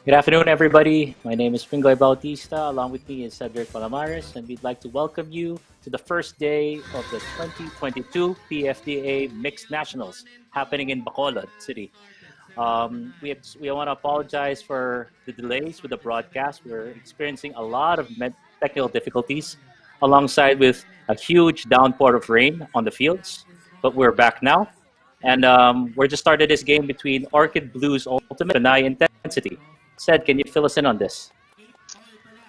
Good afternoon, everybody. My name is Pingoy Bautista. Along with me is Cedric Palamares, and we'd like to welcome you to the first day of the 2022 PFDA Mixed Nationals happening in Bacolod City. We want to apologize for the delays with the broadcast. We're experiencing a lot of technical difficulties, alongside with a huge downpour of rain on the fields. But we're back now, and we're just started this game between Orchid Blues Ultimate and Panay Intensity. Sed, can you fill us in on this?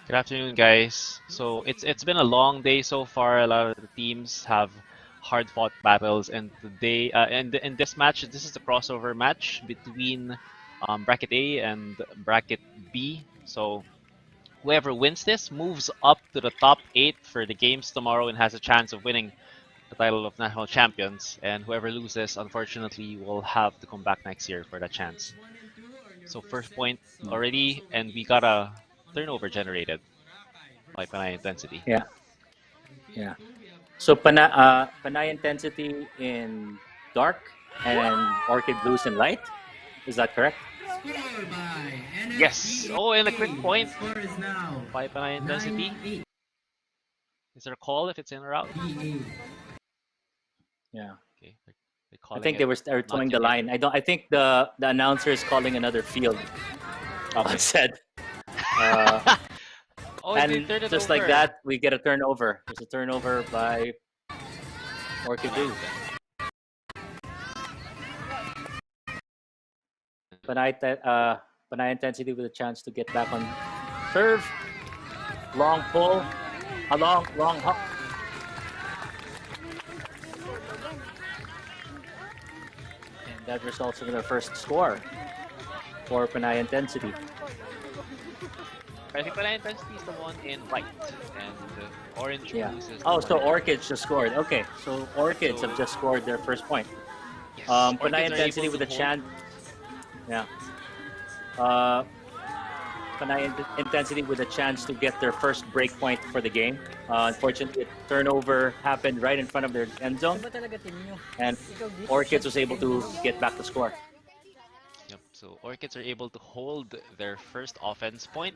Good afternoon, guys. So it's been a long day so far. A lot of the teams have hard-fought battles, and today, in this match, this is the crossover match between bracket A and bracket B. So whoever wins this moves up to the top 8 for the games tomorrow and has a chance of winning the title of national champions. And whoever loses, unfortunately, will have to come back next year for that chance. So first point already, and we got a turnover generated by Panay Intensity. Yeah. So Panay Intensity in dark and Orchid Blues in light. Is that correct? Yes. Oh, and a quick point by Panay Intensity. Is there a call if it's in or out? Yeah. Okay. I think they were towing the line. I think the announcer is calling another field. Okay. Said. And just like that, we get a turnover. There's a turnover by Orchid Blues. Panay Intensity with a chance to get back on serve. Long pull. A long hop. And that results in the first score for Panay Intensity. I think Panay Intensity is the one in white, and orange blues is so Orchids just scored. Okay, so Orchids have just scored their first point. Yes, Panay Intensity with a chance. Yeah. Panay Intensity with a chance to get their first break point for the game. Unfortunately, a turnover happened right in front of their end zone, and Orchids was able to get back the score. Yep, so Orchids are able to hold their first offense point.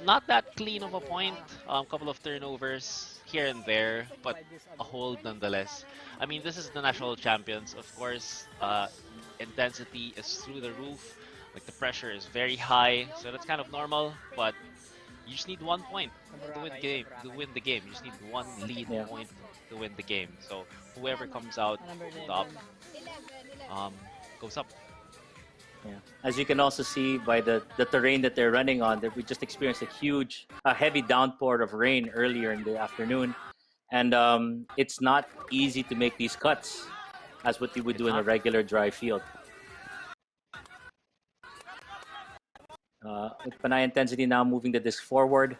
Not that clean of a point, a couple of turnovers here and there, but a hold nonetheless. I mean, this is the national champions. Of course, intensity is through the roof. Like, the pressure is very high, so that's kind of normal, but you just need 1 point to win the game. You just need one lead point to win the game. So whoever comes out top goes up. Yeah. As you can also see by the terrain that they're running on, that we just experienced a heavy downpour of rain earlier in the afternoon, and it's not easy to make these cuts as what you would do in a regular dry field. With Panay Intensity now moving the disc forward.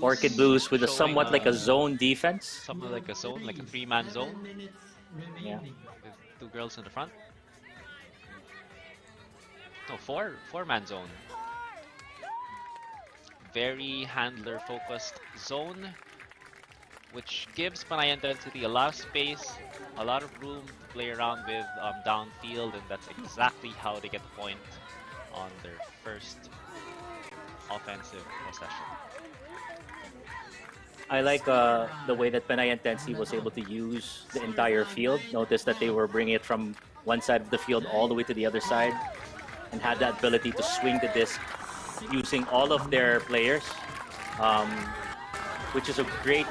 Orchid Blues with a somewhat like a zone defense. Somewhat like a zone, like a 3-man zone. Yeah. With 2 girls in the front. No, 4-man zone. Very handler focused zone, which gives Panay Intensity a lot of space, a lot of room to play around with downfield, and that's exactly how they get the point on their first offensive possession. I like the way that Panay Intensity was able to use the entire field. Notice that they were bringing it from one side of the field all the way to the other side, and had that ability to swing the disc using all of their players, which is a great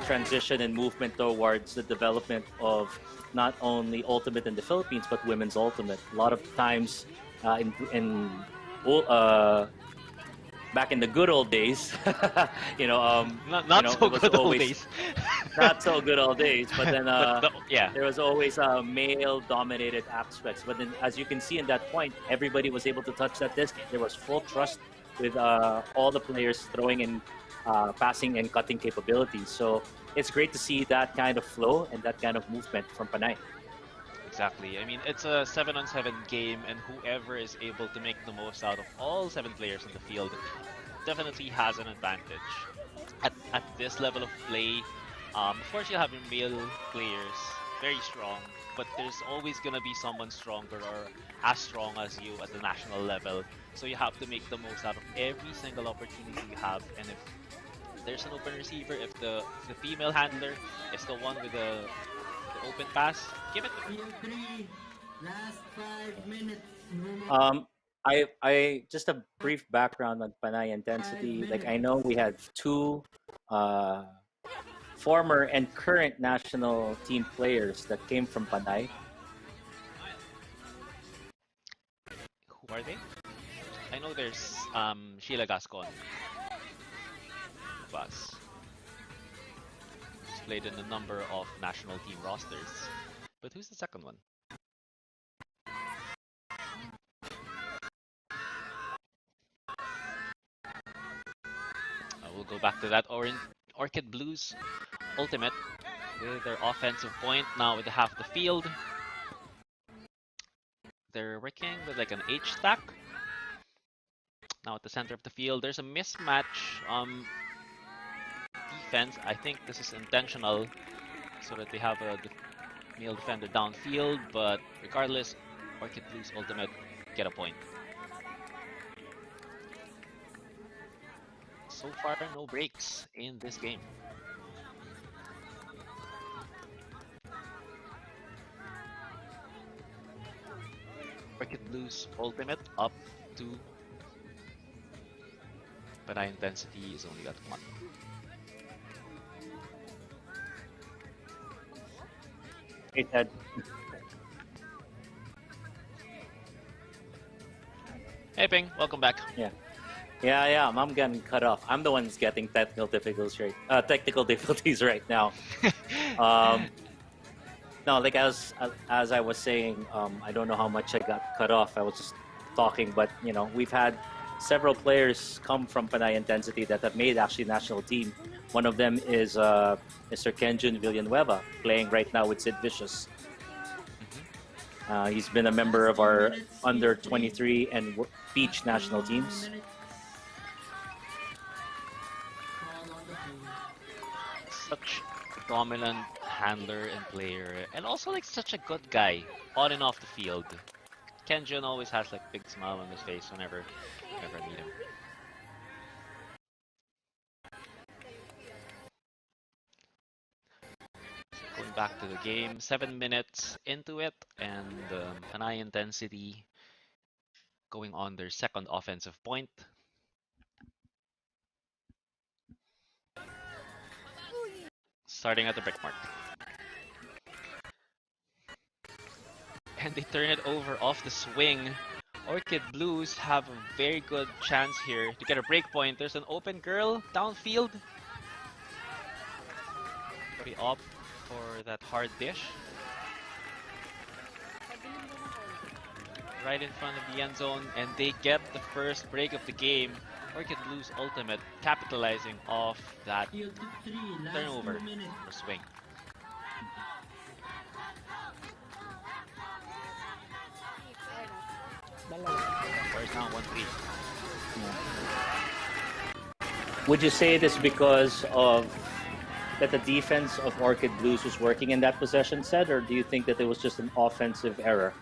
transition and movement towards the development of not only Ultimate in the Philippines, but Women's Ultimate. A lot of times back in the good old days, not so good old days. Not so good old days, but then there was always male-dominated aspects. But then, as you can see in that point, everybody was able to touch that disc. There was full trust with all the players throwing in passing and cutting capabilities. So it's great to see that kind of flow and that kind of movement from Panay. Exactly. I mean, it's a 7-on-7 game, and whoever is able to make the most out of all 7 players in the field definitely has an advantage. At this level of play, of course, you'll have your male players very strong, but there's always gonna be someone stronger or as strong as you at the national level. So you have to make the most out of every single opportunity you have. And if there's an open receiver, if the female handler is the one with the open pass, give it to her. Field 3, last 5 minutes. I just a brief background on Panay intensity. Like I know we had two uh, former and current national team players that came from Panay. Who are they? I know there's Sheila Gascon. Bus. He's played in a number of national team rosters. But who's the second one? We'll go back to that Orchid Blues ultimate with their offensive point now with half the field. They're working with like an H stack. Now at the center of the field, there's a mismatch defense. I think this is intentional so that they have a male defender downfield, but regardless, Orchid Blues ultimate get a point. So far, no breaks in this game. Orchid Blues ultimate up to, but high intensity is only at 1. Hey Ted. Hey Ping, welcome back. Yeah, I'm getting cut off. I'm the one who's getting technical difficulties right now. No, like as I was saying, I don't know how much I got cut off. I was just talking, but you know, we've had several players come from Panay Intensity that have made actually national team. One of them is Mr. Kenjun Villanueva, playing right now with Sid Vicious. He's been a member of our under 23 and beach national teams. Such a dominant handler and player, and also like such a good guy on and off the field. Kenjun always has like big smile on his face whenever I meet him. So going back to the game, 7 minutes into it, and Panay Intensity going on their second offensive point. Starting at the break mark. And they turn it over off the swing. Orchid Blues have a very good chance here to get a break point. There's an open girl downfield. They opt for that hard dish. Right in front of the end zone, and they get the first break of the game. Orchid Blues ultimate capitalizing off that turnover or swing. First down, 1-3. Would you say it is because of that the defense of Orchid Blues was working in that possession set, or do you think that it was just an offensive error?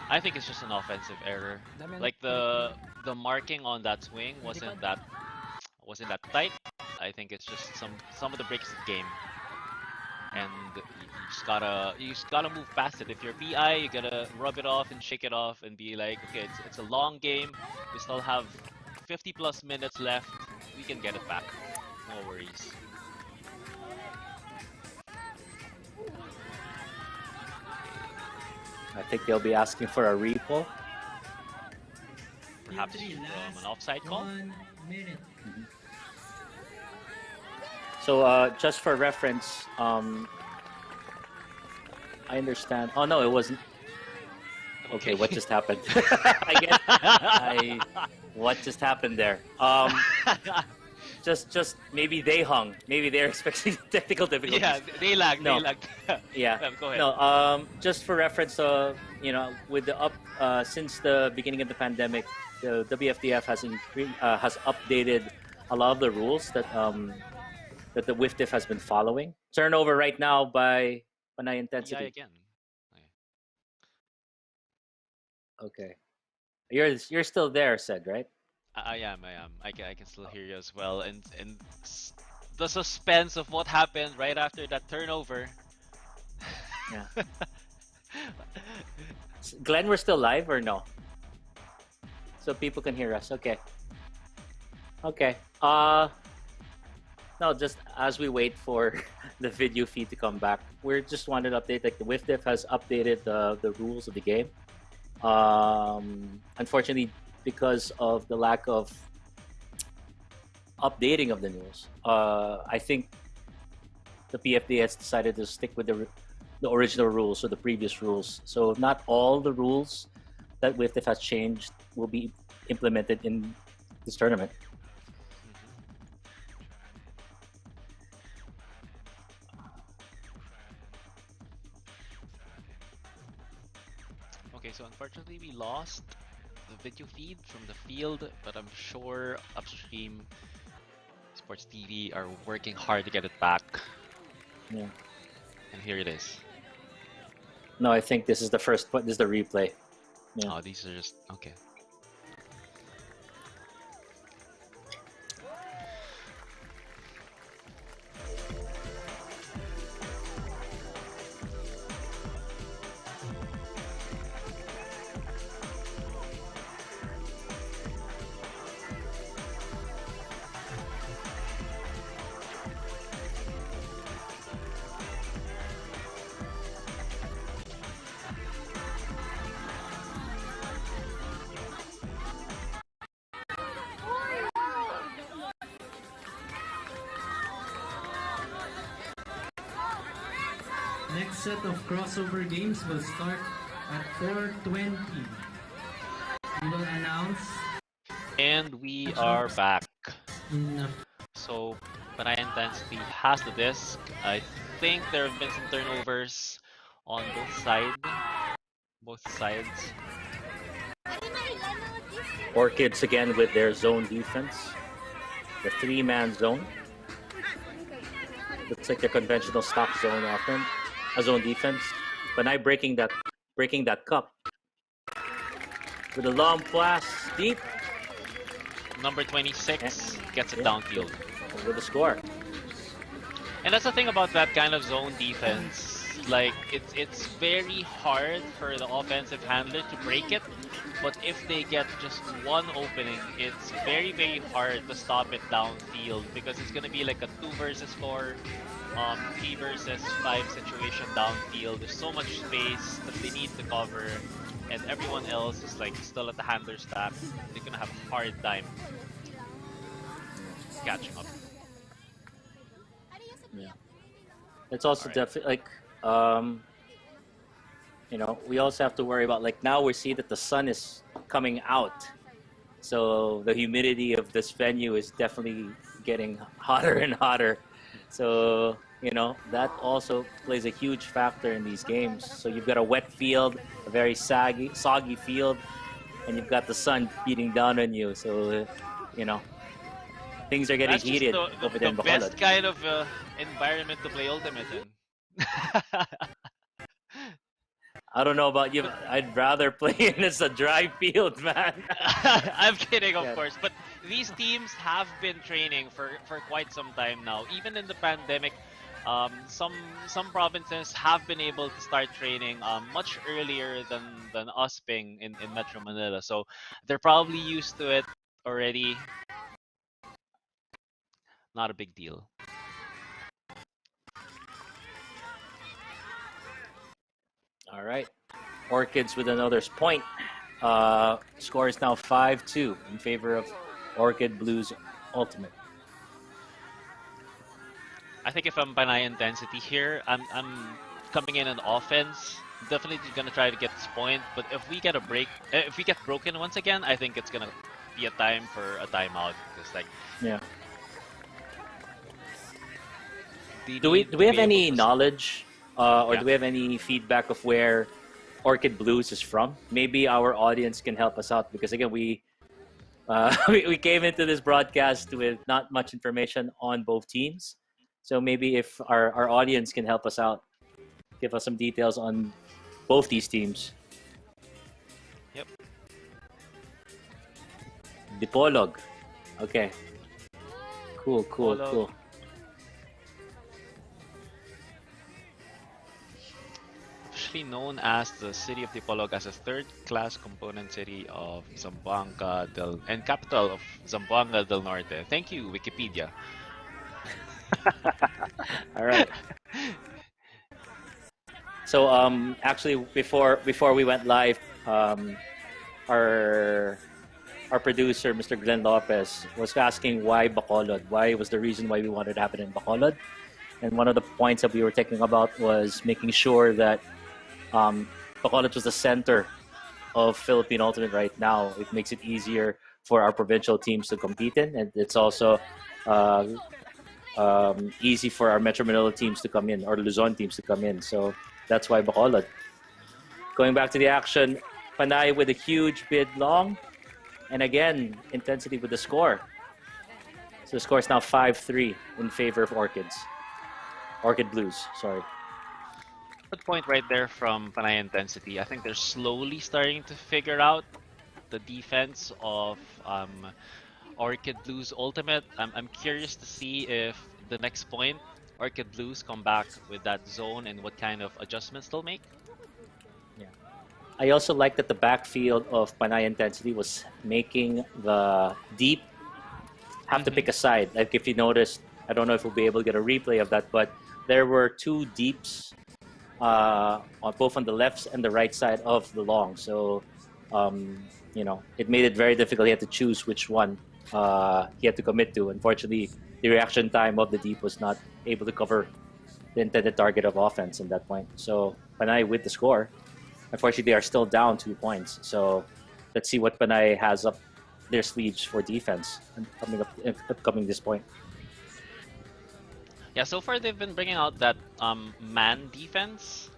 I think it's just an offensive error. Like the marking on that swing wasn't that tight. I think it's just some of the breaks of the game, and you just gotta move past it. If you're PI, you gotta rub it off and shake it off and be like, okay, it's a long game. We still have 50 plus minutes left. We can get it back. No worries. I think they'll be asking for a repo. Perhaps from an offside call. 1 minute. So just for reference, I understand. Oh no, it wasn't. Okay, what just happened? What just happened there? Just maybe they hung. Maybe they're expecting technical difficulties. Yeah, they lagged. No. They lagged. Yeah. Go ahead. No. Just for reference, you know, with the since the beginning of the pandemic, the WFDF has updated a lot of the rules that that the WIFDF has been following. Turnover right now by Panay PI intensity. again. Okay. Okay. You're still there, said, right? I am. I can still hear you as well. The suspense of what happened right after that turnover. Yeah. Glenn, we're still live or no? So people can hear us. Okay. Okay. No, just as we wait for the video feed to come back, we just wanted to update. Like the WIFDF has updated the rules of the game. Unfortunately, because of the lack of updating of the rules, I think the PFDA has decided to stick with the original rules or the previous rules. So not all the rules that WIFDF has changed will be implemented in this tournament. Okay, so unfortunately we lost the video feed from the field, but I'm sure Upstream Sports TV are working hard to get it back. Yeah. And here it is. No, I think this is the first. This is the replay. Yeah. Oh, these are just okay. Next set of crossover games will start at 4:20. We will announce And we are back. in So Panay Intensity has the disc. I think there have been some turnovers on both sides. Orchids again with their zone defense, the three-man zone. Looks like the conventional stock zone offense, a zone defense. Panay breaking that cup with a long pass deep. Number 26 gets it downfield. With the score. And that's the thing about that kind of zone defense. Like it's very hard for the offensive handler to break it, but if they get just one opening, it's very hard to stop it downfield because it's gonna be like a 2 versus 4, 3 versus 5 situation downfield. There's so much space that they need to cover, and everyone else is like still at the handler stack. They're gonna have a hard time catching up. Yeah. It's also definitely like we also have to worry about like now we see that the sun is coming out, so the humidity of this venue is definitely getting hotter and hotter. So that also plays a huge factor in these games. So you've got a wet field, a very soggy field, and you've got the sun beating down on you. So things are getting That's heated just over there in the Bacolod. best kind of environment to play Ultimate in. I don't know about you. I'd rather play in a dry field, man. I'm kidding, of Yeah. course. But these teams have been training for quite some time now. Even in the pandemic, some provinces have been able to start training much earlier than us being in Metro Manila. So they're probably used to it already. Not a big deal. All right. Orchids with another point. Score is now 5-2 in favor of Orchid Blues Ultimate. I think if I'm Panay Intensity here, I'm coming in on offense. Definitely gonna try to get this point. But if we get a break, if we get broken once again, I think it's gonna be a time for a timeout. Because like, Yeah. Do we have any knowledge or do we have any feedback of where Orchid Blues is from? Maybe our audience can help us out because again we we came into this broadcast with not much information on both teams. So maybe if our audience can help us out. give us some details on both these teams. Yep. Dipolog. Okay. Cool. Officially known as the city of Dipolog as a third-class component city of Zamboanga and capital of Zamboanga del Norte. Thank you, Wikipedia. All right. So actually before we went live, our producer, Mr. Glenn Lopez, was asking why Bacolod. Why was the reason why we wanted to happen in Bacolod? And one of the points that we were talking about was making sure that Bacolod was the center of Philippine Ultimate right now. It makes it easier for our provincial teams to compete in, and it's also easy for our Metro Manila teams to come in, or Luzon teams to come in. So that's why Bacolod. Going back to the action, Panay with a huge bid long. And again, intensity with the score. So the score is now 5-3 in favor of Orchid Blues, sorry. Good point right there from Panay Intensity. I think they're slowly starting to figure out the defense of Orchid Blues Ultimate. I'm curious to see if the next point Orchid Blues come back with that zone and what kind of adjustments they'll make. Yeah. I also like that the backfield of Panay Intensity was making the deep have to pick a side. Like if you noticed, I don't know if we'll be able to get a replay of that, but there were two deeps on both on the left and the right side of the long. So, you know, it made it very difficult. He had to choose which one he had to commit to. Unfortunately, the reaction time of the deep was not able to cover the intended target of offense at that point. So Panay with the score. Unfortunately, they are still down 2 points. So let's see what Panay has up their sleeves for defense upcoming this point. Yeah, so far they've been bringing out that man defense.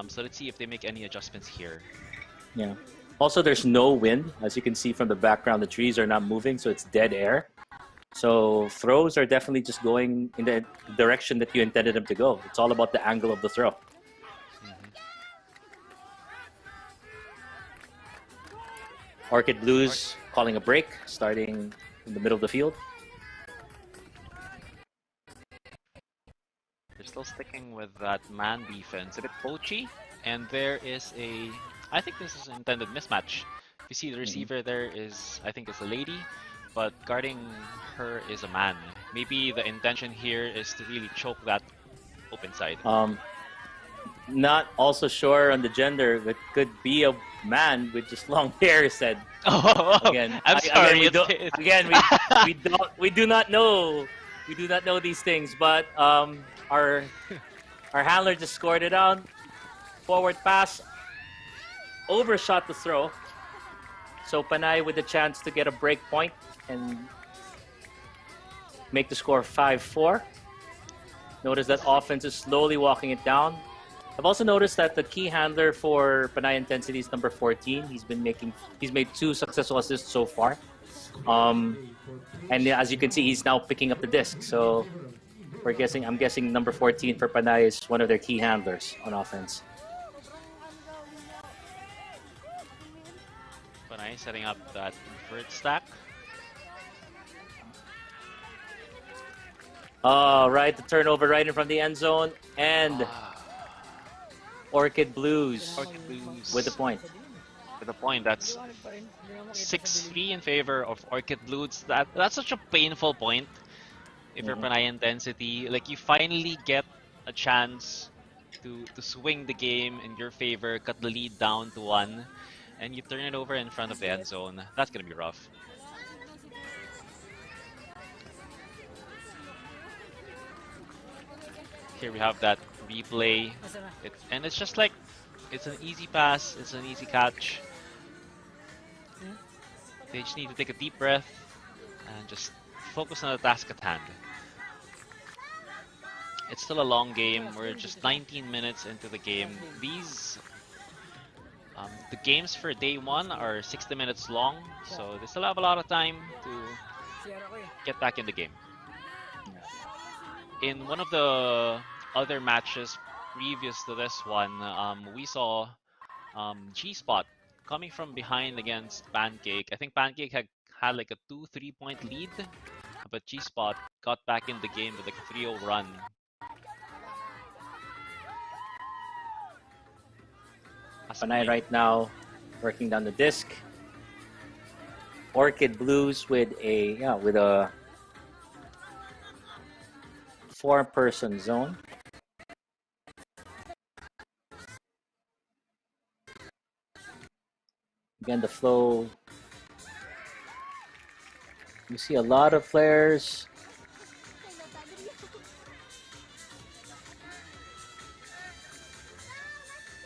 So let's see if they make any adjustments here. Yeah. Also, there's no wind. As you can see from the background, the trees are not moving, so it's dead air. So throws are definitely just going in the direction that you intended them to go. It's all about the angle of the throw. Orchid Blues calling a break, starting in the middle of the field. They're still sticking with that man defense, a bit poachy, and there is I think this is an intended mismatch. If you see the receiver there is, I think it's a lady, but guarding her is a man. Maybe the intention here is to really choke that open side. Not also sure on the gender, but could be a man with just long hair. Said again. I'm sorry. We do not know. We do not know these things, but our handler just scored it out. Forward pass, overshot the throw. So Panay with a chance to get a break point and make the score 5-4. Notice that offense is slowly walking it down. I've also noticed that the key handler for Panay Intensity is number 14. He's made 2 successful assists so far. And as you can see, he's now picking up the disc. So I'm guessing number 14 for Panay is one of their key handlers on offense. Panay setting up that invert stack. Right, the turnover right in front of the end zone, and Orchid Blues with the point. With a point, that's 6-3 in favor of Orchid Blues. That's such a painful point. If you're Panay Intensity, like you finally get a chance to swing the game in your favor, cut the lead down to 1, and you turn it over in front of the end zone. That's gonna be rough. Here we have that replay, and it's just like it's an easy pass, it's an easy catch. They just need to take a deep breath and just focus on the task at hand. It's still a long game. We're just 19 minutes into the game. The games for day 1 are 60 minutes long, so they still have a lot of time to get back in the game. In one of the other matches previous to this one, we saw G-Spot coming from behind against Pancake. I think Pancake had like a 2-3 point lead, but G-Spot got back in the game with like a 3-0 run. Panay right now working down the disc. Orchid Blues with a 4-person zone. Again, the flow. You see a lot of players.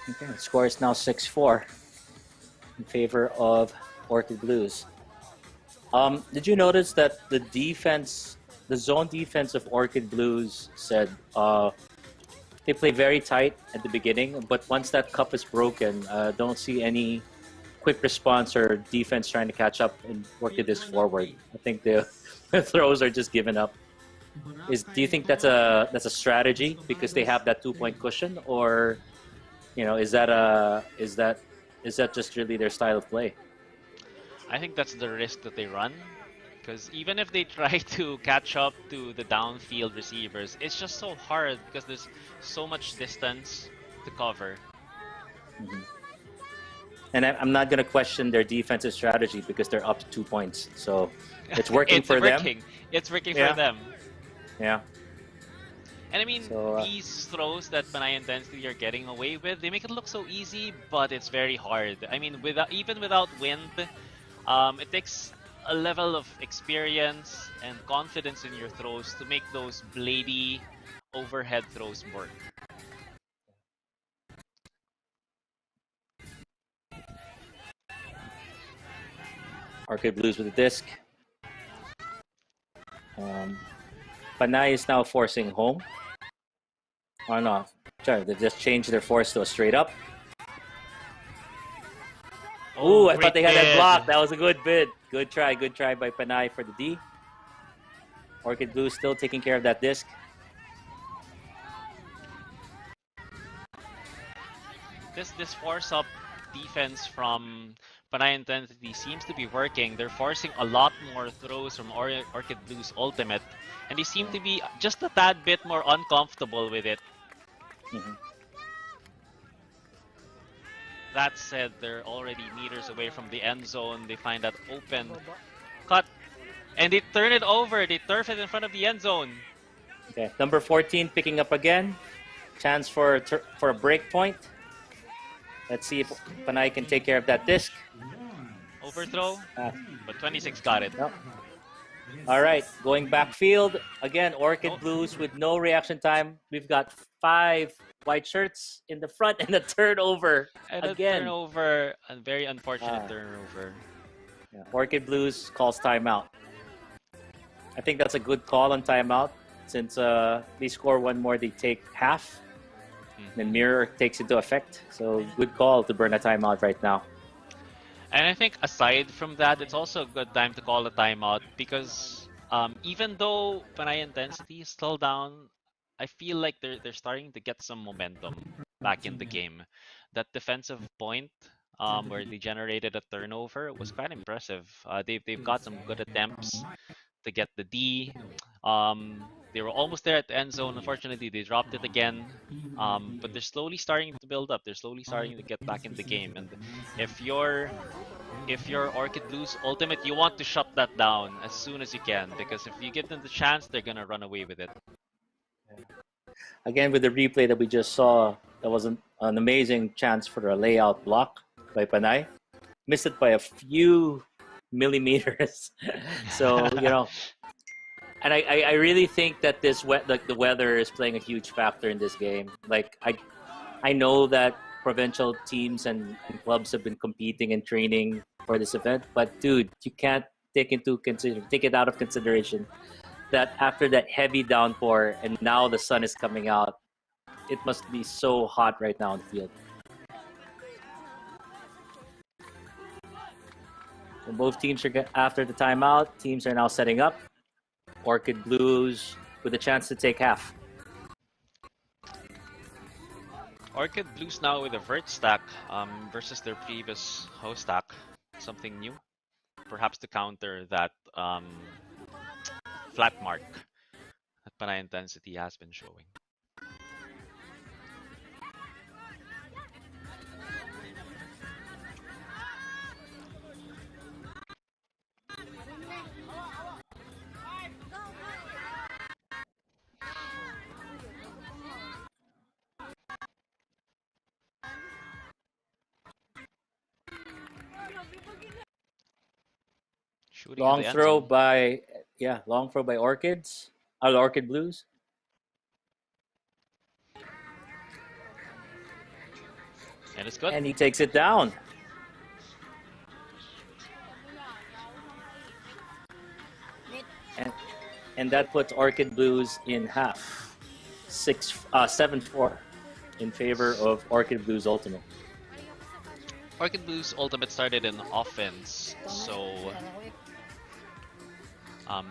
Okay, the score is now 6-4 in favor of Orchid Blues. Did you notice that the zone defense of Orchid Blues said they play very tight at the beginning, but once that cup is broken, don't see any quick response or defense trying to catch up and work the disc forward. I think the throws are just given up. Do you think that's a strategy because they have that 2-point cushion, or is that just really their style of play? I think that's the risk that they run, because even if they try to catch up to the downfield receivers, it's just so hard because there's so much distance to cover. Mm-hmm. And I'm not going to question their defensive strategy because they're up to 2 points. So it's working for them. It's working for them. Yeah. And I mean, these throws that Panay and Density are getting away with, they make it look so easy, but it's very hard. I mean, even without wind, it takes a level of experience and confidence in your throws to make those bladey overhead throws work. Orchid Blues with the disc. Panay is now forcing home. Oh no, sorry, they've just changed their force to a straight up. Ooh, I thought they had that block. That was a good bid. Good try by Panay for the D. Orchid Blues still taking care of that disc. This force up defense from Panay Intensity seems to be working. They're forcing a lot more throws from Orchid Blues Ultimate, and they seem to be just a tad bit more uncomfortable with it. Mm-hmm. That said, they're already meters away from the end zone. They find that open cut, and they turn it over. They turf it in front of the end zone. Okay, number 14 picking up again. Chance for a break point. Let's see if Panay can take care of that disc. Overthrow, but 26 got it. Nope. All right, going backfield. Again, Orchid Blues with no reaction time. We've got 5 white shirts in the front and a turnover. And again. A turnover, a very unfortunate turnover. Yeah. Orchid Blues calls timeout. I think that's a good call on timeout. Since they score one more, they take half. Then mirror takes into effect. So good call to burn a timeout right now. And I think aside from that, it's also a good time to call a timeout because even though Panay Intensity is still down, I feel like they're starting to get some momentum back in the game. That defensive point where they generated a turnover was quite impressive. They've got some good attempts to get the D. They were almost there at the end zone. Unfortunately, they dropped it again. But they're slowly starting to build up. They're slowly starting to get back in the game. And if you're Orchid Blues Ultimate, you want to shut that down as soon as you can, because if you give them the chance, they're gonna run away with it. Again, with the replay that we just saw, that was an amazing chance for a layout block by Panay. Missed it by a few millimeters. So, and I really think that the weather is playing a huge factor in this game. Like I know that provincial teams and clubs have been competing and training for this event, but dude, you can't take it out of consideration that after that heavy downpour and now the sun is coming out, it must be so hot right now on the field. So both teams are after the timeout. Teams are now setting up. Orchid Blues with a chance to take half. Orchid Blues now with a vert stack versus their previous host stack. Something new, perhaps to counter that flat mark that Panay Intensity has been showing. Shooting in Long the end throw zone. by Orchids. The Orchid Blues. And it's good. And he takes it down. And that puts Orchid Blues in half. 7-4 in favor of Orchid Blues Ultimate. Orchid Blues Ultimate started in offense, so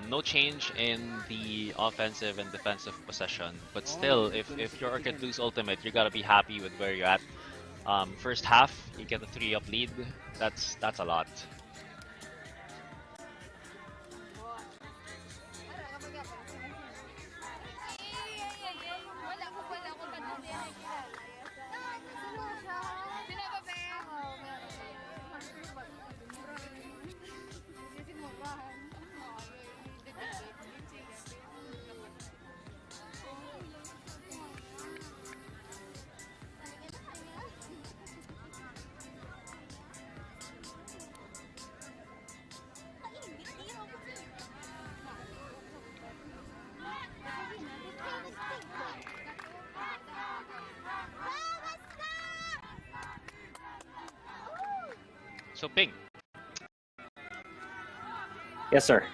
no change in the offensive and defensive possession. But still, if you're Orchid Blues Ultimate, you gotta be happy with where you're at. First half, you get a 3-up lead. That's a lot. So Ping. Yes, sir.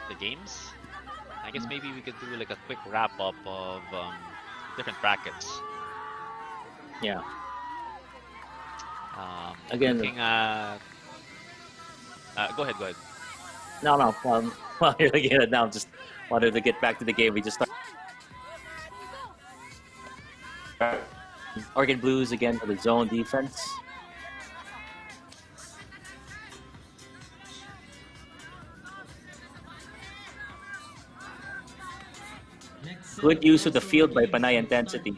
The games. I guess maybe we could do like a quick wrap up of different brackets. Yeah. Again, looking at. Go ahead. No. While you're looking at it now, just wanted to get back to the game. We just started. Orchid Blues again for the zone defense. Good use of the field by Panay Intensity.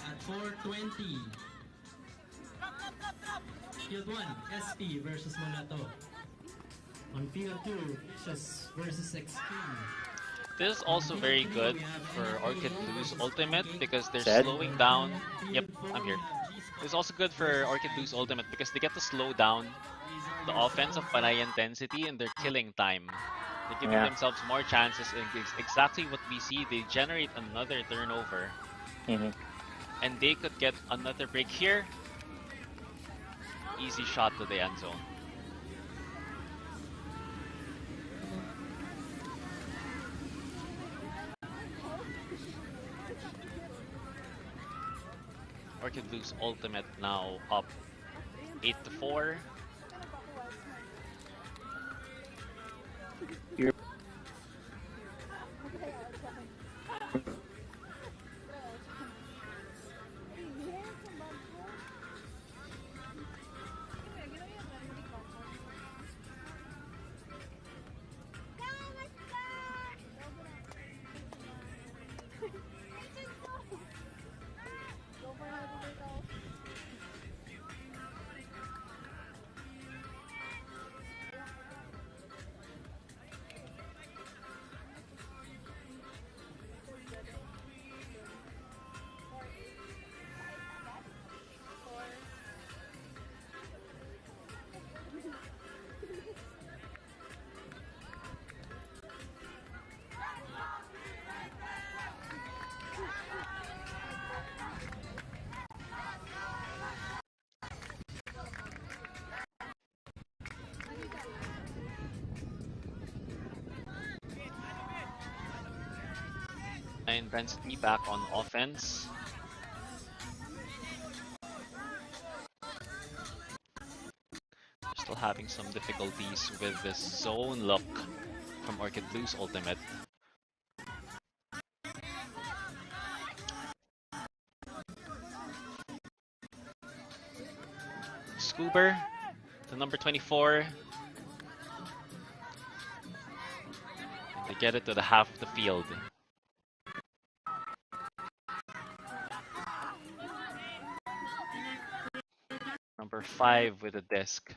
At 4:20. Field 1, SP versus Monato. On field 2, versus Extreme. This is also very good for Orchid Blues Ultimate because they're Said. slowing down. Yep, I'm here. It's also good for Orchid Blues Ultimate because they get to slow down the offense of Panay Intensity and their killing time. They're giving themselves more chances, and exactly what we see. They generate another turnover, and they could get another break here. Easy shot to the end zone. Orchid Blues Ultimate now up 8-4. Intensity back on offense. Still having some difficulties with this zone look from Orchid Blues Ultimate. Gruber to number 24. And they get it to the half of the field. Number 5 with a disc.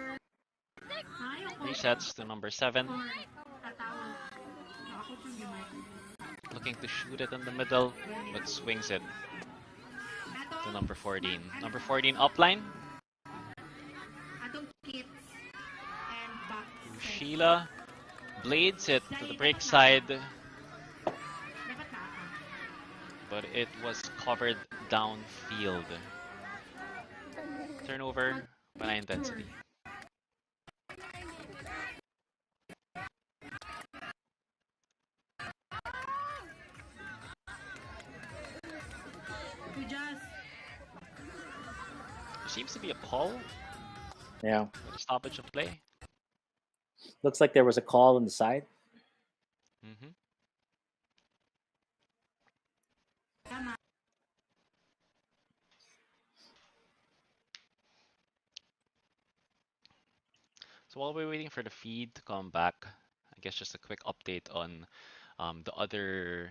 Resets to number 7. Looking to shoot it in the middle, but swings it to number 14. Number 14 upline. Sheila blades it to the break side, but it was covered downfield. Turnover, Panay intensity. There seems to be a call. Yeah. With a stoppage of play. Looks like there was a call on the side. Mm-hmm. So while we're waiting for the feed to come back, I guess just a quick update on the other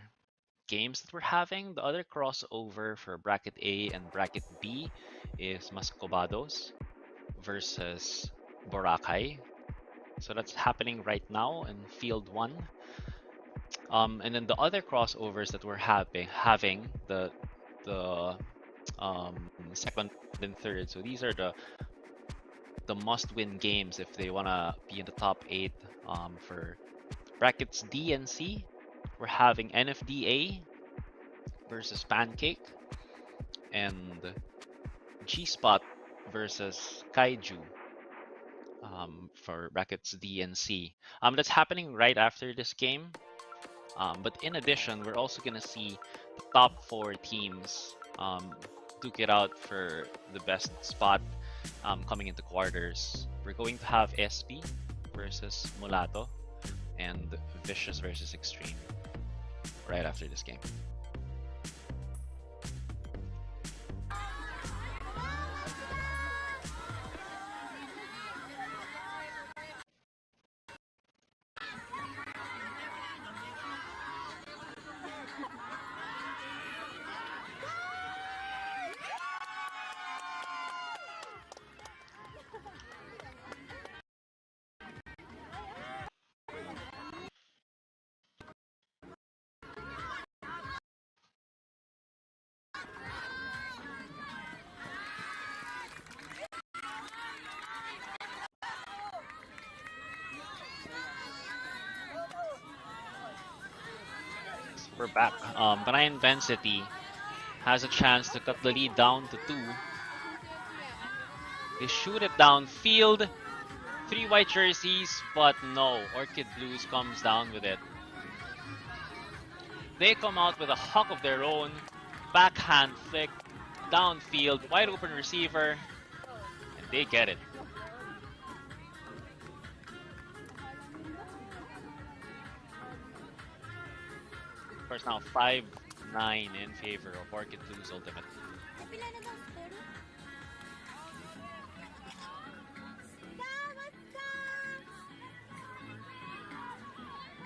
games that we're having. The other crossover for Bracket A and Bracket B is Mascobados versus Boracay. So that's happening right now in Field 1. And then the other crossovers that we're having the second and third. So these are the must-win games if they wanna be in the top 8 for brackets D and C. We're having NFDA versus Pancake and G-Spot versus Kaiju for brackets D and C. That's happening right after this game. But in addition, we're also gonna see the top 4 teams duke it out for the best spot coming into quarters. We're going to have SP versus Mulato and Vicious versus Extreme right after this game. We're back. Panay Intensity has a chance to cut the lead down to 2. They shoot it downfield. 3 white jerseys, but no. Orchid Blues comes down with it. They come out with a hawk of their own. Backhand flick downfield. Wide open receiver. And they get it. Of course, now 5-9 in favor of Orchid Blues Ultimate.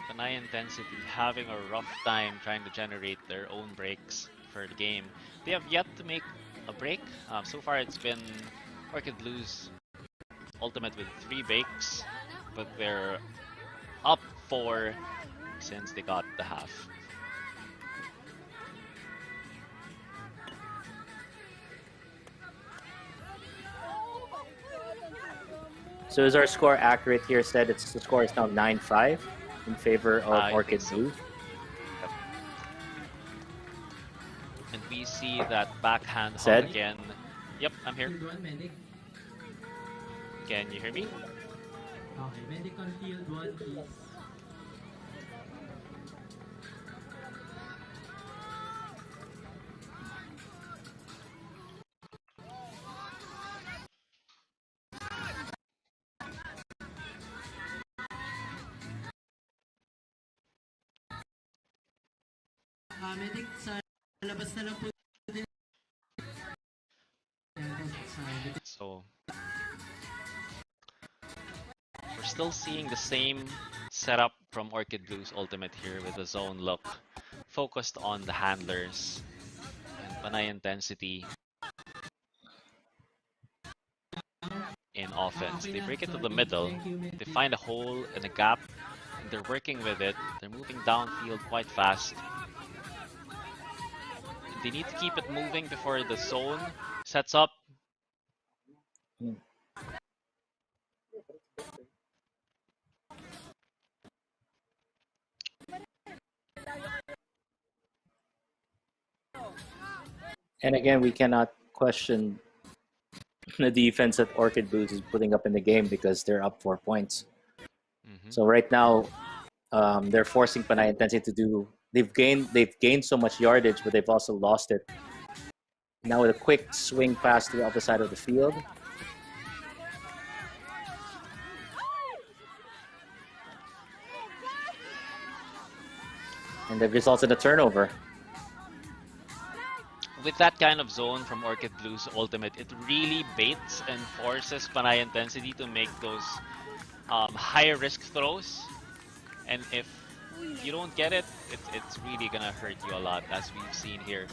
Panay Intensity having a rough time trying to generate their own breaks for the game. They have yet to make a break. So far it's been Orchid Blues Ultimate with 3 breaks, but they're up 4 since they got the half. So is our score accurate here? Said the score is now 9-5 in favor of Orchid Blue. Yep. And we see that backhand Said? hug again. Yep, I'm here. Can you hear me? Okay, medic on field 1, please. Medic, sa labas na lang po din. So still seeing the same setup from Orchid Blue's ultimate here with the zone look, focused on the handlers and Panay intensity in offense. They break it to the middle, they find a hole and a gap, and they're working with it. They're moving downfield quite fast. They need to keep it moving before the zone sets up. And again, we cannot question the defense that Orchid Blues is putting up in the game because they're up 4 points. So right now, they're forcing Panay intensity to do. They've gained so much yardage, but they've also lost it. Now with a quick swing pass to the other side of the field. And that results in a turnover. With that kind of zone from Orchid Blue's ultimate, it really baits and forces Panay intensity to make those higher risk throws. And if you don't get it, it's really gonna hurt you a lot, as we've seen here.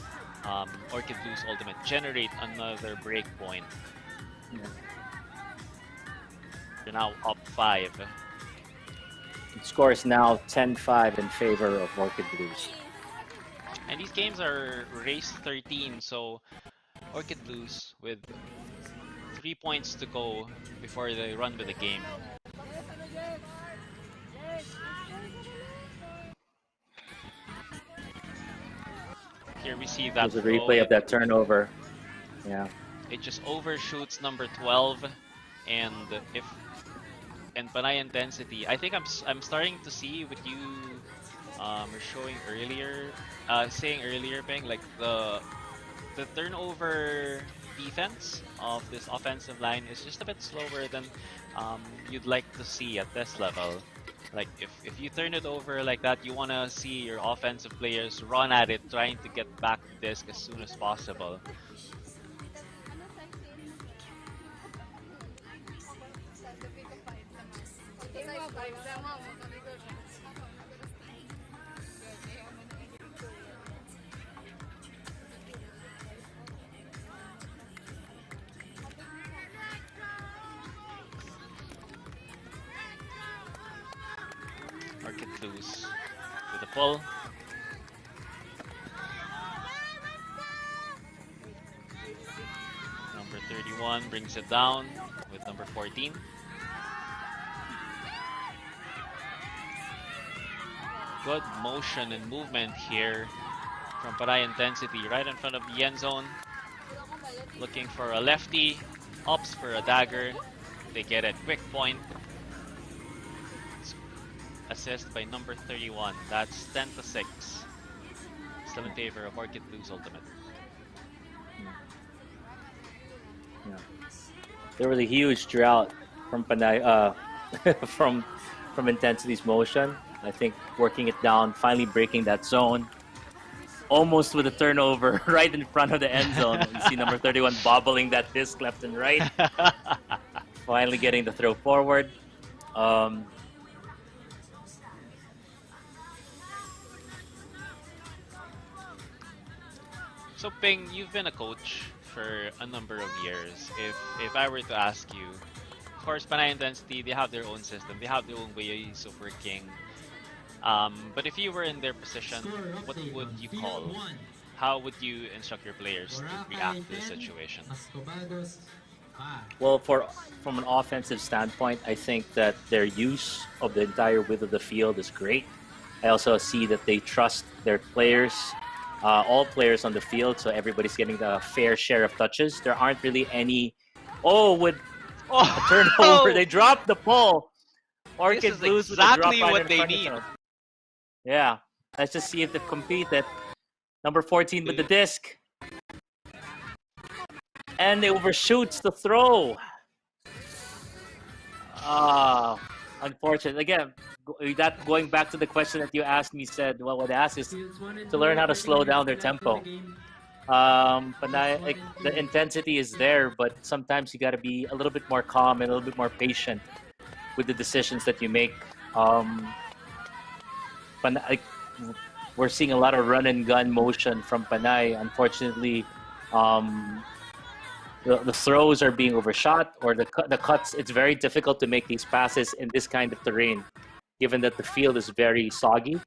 Orchid Blue's ultimate generate another break point. They're now up 5. The score is now 10-5 in favor of Orchid Blues. And these games are race 13, so Orchid Blues with 3 points to go before they run with the game. Here we see that there's a replay of that turnover. Yeah. It just overshoots number 12, and Panay intensity. I think I'm starting to see what you were showing earlier, saying earlier, Peng, like the turnover defense of this offensive line is just a bit slower than you'd like to see at this level. Like if you turn it over like that, you want to see your offensive players run at it, trying to get back the disc as soon as possible. Orchid Blues with a pull. Number 31 brings it down with number 14. Good motion and movement here from Panay intensity right in front of the end zone. Looking for a lefty, opts for a dagger. They get it, quick point. Assist by number 31. That's 10-6. Still in favor of Orchid Blues ultimate. Yeah. There was a huge drought from Panay, from Intensity's motion. I think working it down, finally breaking that zone. Almost with a turnover right in front of the end zone. You see number 31 bobbling that disc left and right. Finally getting the throw forward. So Ping, you've been a coach for a number of years. If I were to ask you, of course, Panay Intensity, they have their own system, they have their own ways of working. But if you were in their position, what would you call? How would you instruct your players to react to the situation? Well, from an offensive standpoint, I think that their use of the entire width of the field is great. I also see that they trust their players, all players on the field, so everybody's getting the fair share of touches. There aren't really any... with a turnover, they dropped the ball. Orchid Blues exactly what they need. Yeah, let's just see if they compete it. Number 14 with the disc. And they overshoots the throw. Unfortunate. Again, that going back to the question that you asked me, said, well, what I asked is to learn how to slow down their tempo. But the intensity is there, but sometimes you got to be a little bit more calm and a little bit more patient with the decisions that you make. Um, like, we're seeing a lot of run and gun motion from Panay. Unfortunately, um, the throws are being overshot, or the cuts. It's very difficult to make these passes in this kind of terrain, given that the field is very soggy.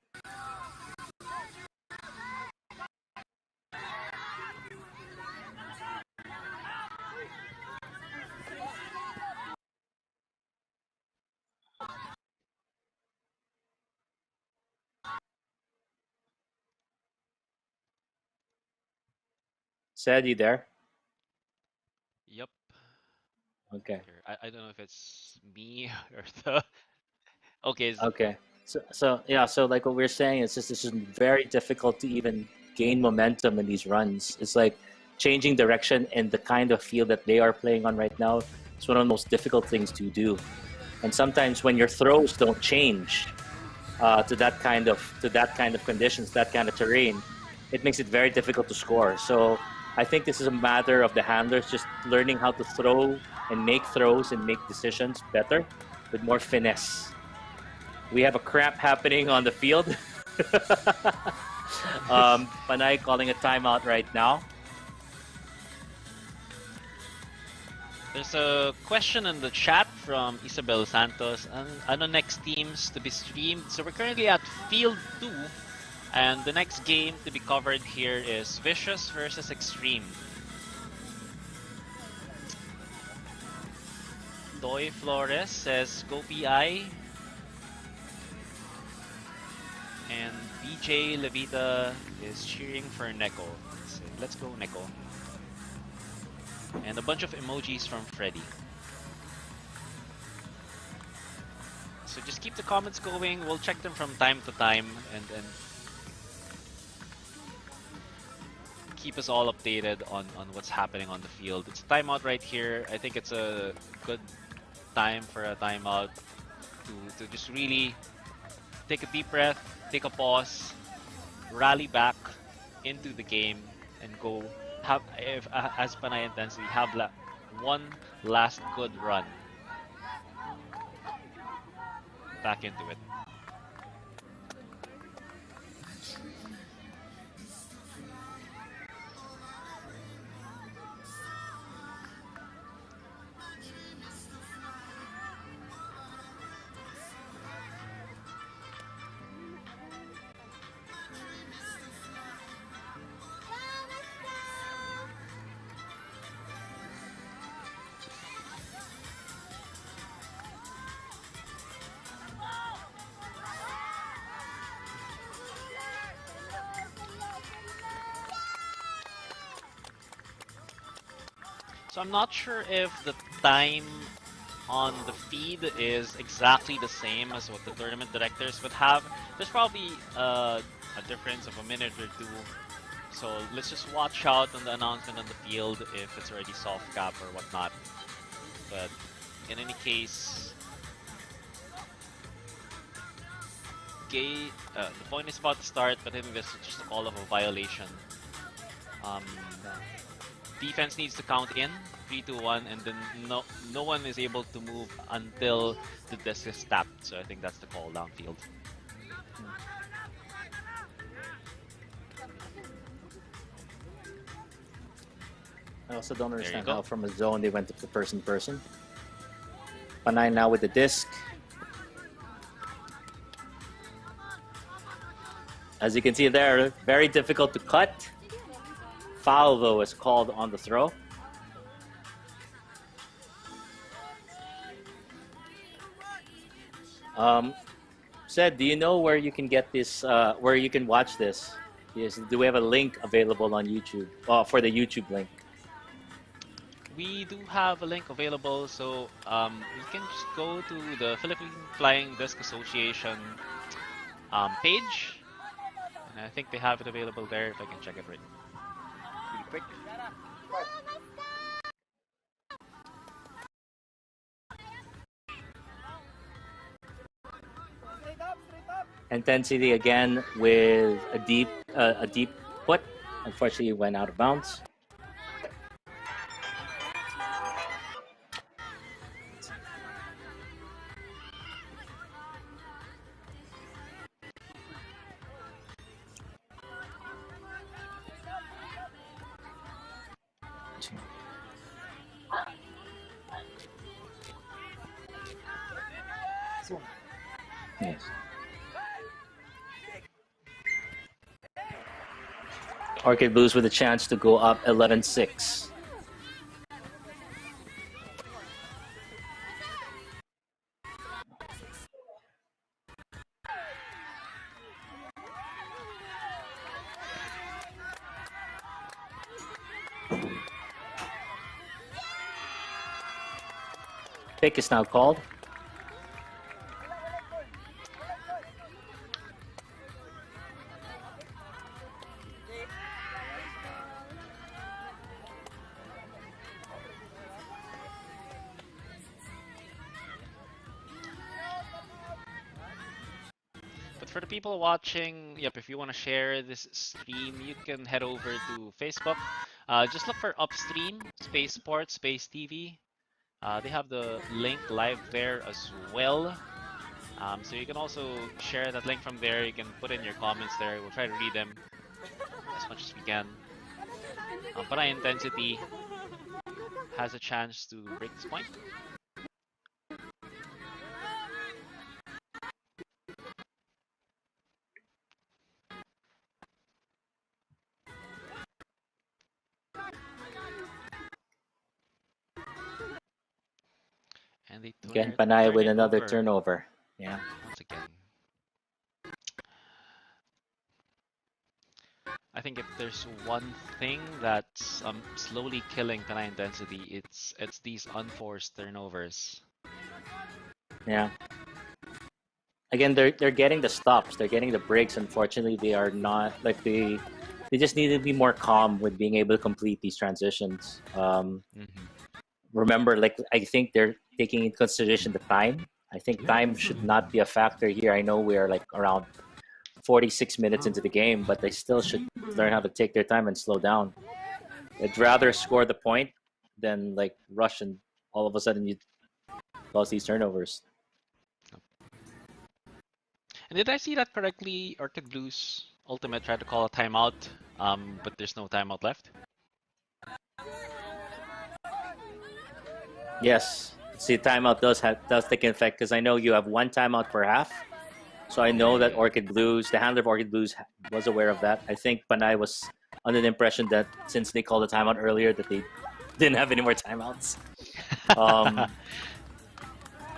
Said, you there? Yep. Okay. I don't know if it's me or the. Okay. Okay. So yeah. So like what we're saying is just this is very difficult to even gain momentum in these runs. It's like changing direction in the kind of field that they are playing on right now. It's one of the most difficult things to do. And sometimes when your throws don't change to that kind of conditions, that kind of terrain, it makes it very difficult to score. So I think this is a matter of the handlers just learning how to throw and make throws and make decisions better with more finesse. We have a cramp happening on the field. Panay calling a timeout right now. There's a question in the chat from Isabel Santos. Ano next teams to be streamed? So we're currently at Field 2. And the next game to be covered here is Vicious versus Extreme. Doy Flores says, go PI. And BJ Levita is cheering for Neko. So let's go Neko. And a bunch of emojis from Freddy. So just keep the comments going. We'll check them from time to time and keep us all updated on what's happening on the field. It's a timeout right here. I think it's a good time for a timeout to just really take a deep breath, take a pause, rally back into the game, and go have, as Panay intensity, have one last good run back into it. So I'm not sure if the time on the feed is exactly the same as what the tournament directors would have. There's probably a difference of a minute or two. So let's just watch out on the announcement on the field if it's already soft cap or whatnot. But in any case, the point is about to start, but I think this is just a call of a violation. Defense needs to count in 3, 2, 1, and then no one is able to move until the disc is tapped. So I think that's the call downfield. I also don't understand how from a zone they went to person. Panay now with the disc. As you can see there, very difficult to cut. Foul, though, is called on the throw. Said, do you know where you can get this, where you can watch this? Yes, do we have a link available on YouTube, for the YouTube link? We do have a link available, so you can just go to the Philippine Flying Disc Association page. And I think they have it available there if I can check it really quick. Intensity again with a deep put. Unfortunately, it went out of bounds. Yes. Orchid Blues with a chance to go up 11-6. Pick is now called. But for the people watching, yep, if you want to share this stream, you can head over to Facebook. Just look for Upstream, Space Sports, Space TV. They have the link live there as well. So you can also share that link from there. You can put in your comments there. We'll try to read them as much as we can. Panay Intensity has a chance to break this point. And they Again, Panay with another over. turnover. Yeah. Once again. I think if there's one thing that's slowly killing Panay Intensity, it's these unforced turnovers. Yeah. Again, they're getting the stops, they're getting the breaks. Unfortunately, they are not like they just need to be more calm with being able to complete these transitions. Remember, like I think they're taking into consideration the time. I think time should not be a factor here. I know we're like around 46 minutes into the game, but they still should learn how to take their time and slow down. I'd rather score the point than like rush and all of a sudden you cause these turnovers. And did I see that correctly? Orchid Blues Ultimate tried to call a timeout, but there's no timeout left. Yes, see, timeout does take effect because I know you have one timeout per half. So I know that Orchid Blues, the handler of Orchid Blues, was aware of that. I think Panay was under the impression that since they called a timeout earlier, that they didn't have any more timeouts.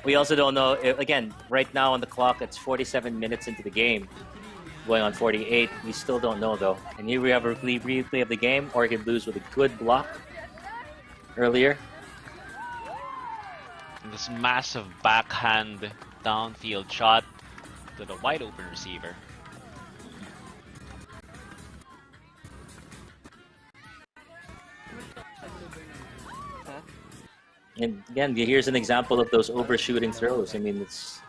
We also don't know. Again, right now on the clock, it's 47 minutes into the game, going on 48. We still don't know though. And here we have a replay of the game. Orchid Blues with a good block earlier. And this massive backhand downfield shot to the wide open receiver. And again, here's an example of those overshooting throws. I mean, it's,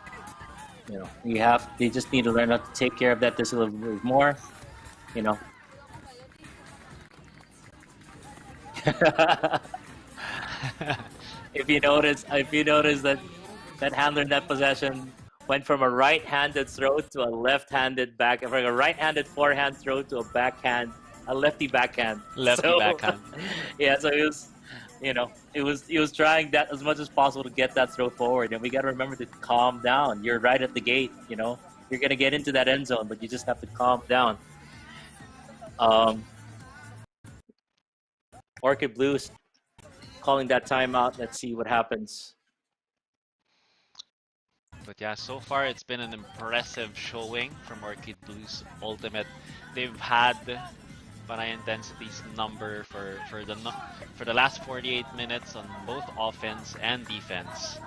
you know, they just need to learn how to take care of that just a little bit more, you know. If you notice that handler in that possession went from a right-handed throw to a left-handed from a right-handed forehand throw to a lefty backhand. Backhand. Yeah, so it was, you know, he was trying that as much as possible to get that throw forward, and we got to remember to calm down. You're right at the gate, you know, you're gonna get into that end zone, but you just have to calm down. Orchid Blues calling that timeout. Let's see what happens. But yeah, so far it's been an impressive showing from Orchid Blues Ultimate. They've had Panay Intensity's number for the last 48 minutes on both offense and defense.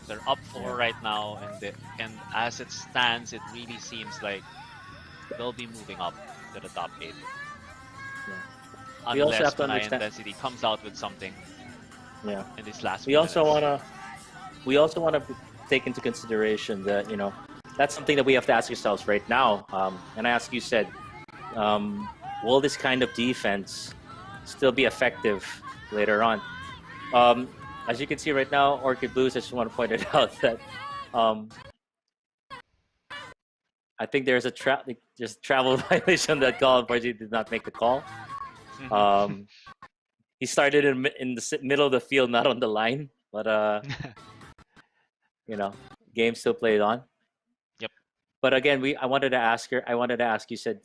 They're up 4 right now, and as it stands, it really seems like they'll be moving up to the top 8. Yeah. Unless Panay Intensity comes out with something. Yeah. In this last. We also wanna take into consideration that, you know, that's something that we have to ask ourselves right now. And I ask you, said, will this kind of defense still be effective later on? As you can see right now, Orchid Blues, I just want to point it out that I think there's a travel violation that call. Unfortunately, did not make the call. He started in the middle of the field, not on the line, but you know, game still played on. Yep. But again, I wanted to ask her. I wanted to ask you. Said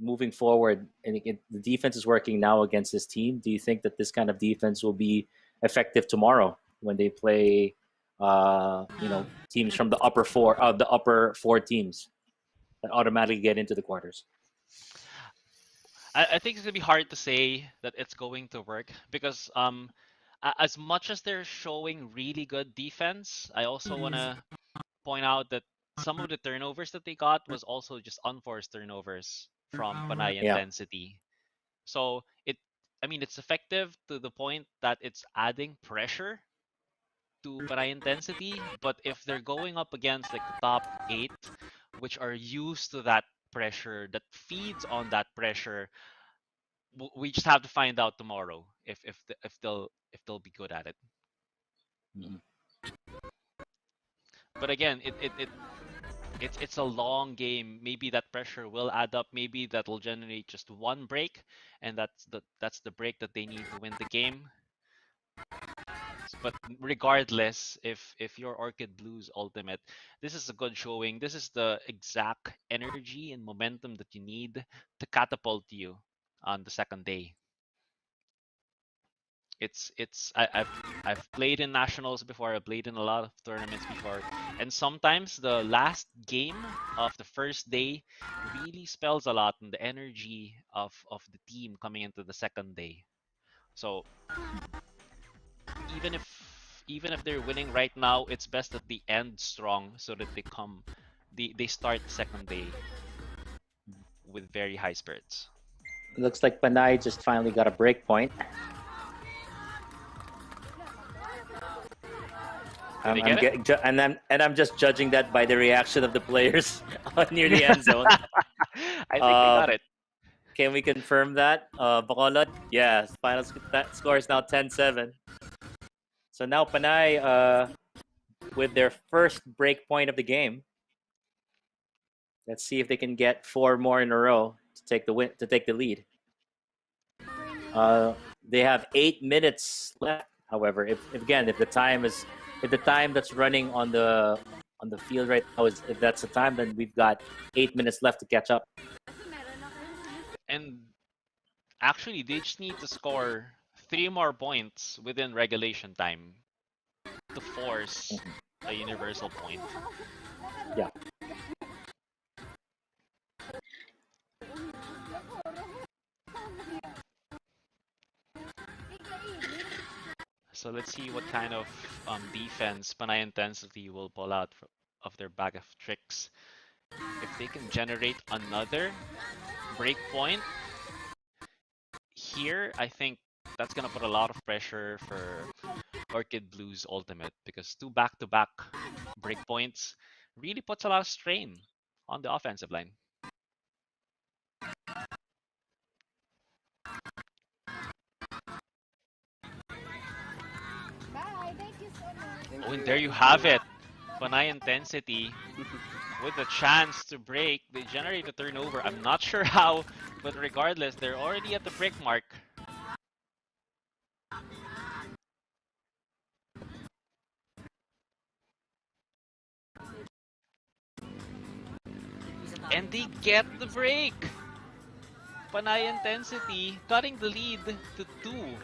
moving forward, and the defense is working now against this team. Do you think that this kind of defense will be effective tomorrow when they play, teams from the upper four teams that automatically get into the quarters? I think it's gonna be hard to say that it's going to work because as much as they're showing really good defense, I also wanna point out that some of the turnovers that they got was also just unforced turnovers from Panay Yeah. intensity. So it's effective to the point that it's adding pressure to Panay intensity, but if they're going up against like the top 8, which are used to that pressure, that feeds on that pressure, we just have to find out tomorrow if they'll be good at it. Mhm. But again, it's a long game. Maybe that pressure will add up. Maybe that will generate just one break, and that's the break that they need to win the game. But regardless, if you're Orchid Blues Ultimate, this is a good showing. This is the exact energy and momentum that you need to catapult you on the second day. I've played in nationals before. I've played in a lot of tournaments before, and sometimes the last game of the first day really spells a lot in the energy of the team coming into the second day. So even if they're winning right now, it's best that they end strong so that they start the second day with very high spirits. It looks like Panay just finally got a break point. Did they get it? I'm just judging that by the reaction of the players near the end zone. I think they got it. Can we confirm that? Bacolod? Yes. That score is now 10-7. So now Panay, with their first break point of the game. Let's see if they can get 4 more in a row to take the lead. They have 8 minutes left. However, if the time that's running on the field right now if that's the time, then we've got 8 minutes left to catch up. And actually, they just need to score 3 more points within regulation time to force a universal point. Yeah. So let's see what kind of defense Panay intensity will pull out of their bag of tricks. If they can generate another break point here, I think that's gonna put a lot of pressure for Orchid Blues Ultimate because 2 back-to-back breakpoints really puts a lot of strain on the offensive line. Oh, and there you have it. Panay intensity with a chance to break. They generate a turnover. I'm not sure how, but regardless, they're already at the break mark. And they get the break. Panay intensity cutting the lead to 2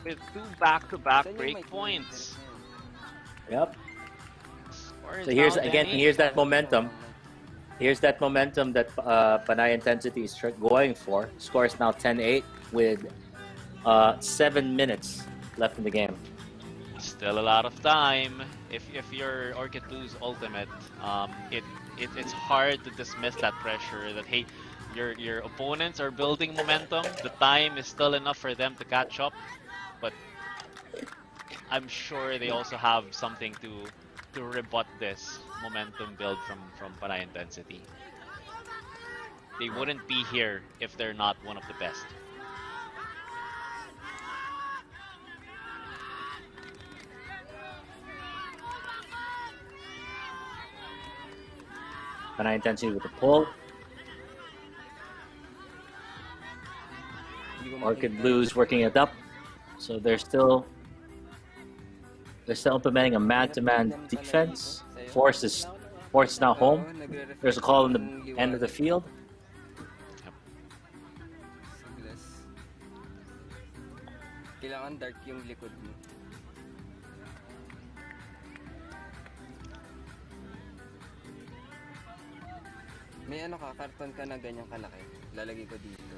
with 2 back-to-back break points. Yep. So here's that momentum. Here's that momentum that Panay intensity is going for. Score is now 10-8 with 7 minutes left in the game. Still a lot of time. If you're Orchid Blues Ultimate, it's hard to dismiss that pressure that hey, your opponents are building momentum. The time is still enough for them to catch up, but I'm sure they also have something to rebut this momentum build from Panay intensity. They wouldn't be here if they're not one of the best. Panay intensity with the pull. Orchid Blues working it up. So they're still They're still implementing a man-to-man defense. Force is now home. There's a call in the end of the field. Kailangan dark yung likod mo. May ano ka, karton ka na ganyang kalaki. Lalagay ko dito.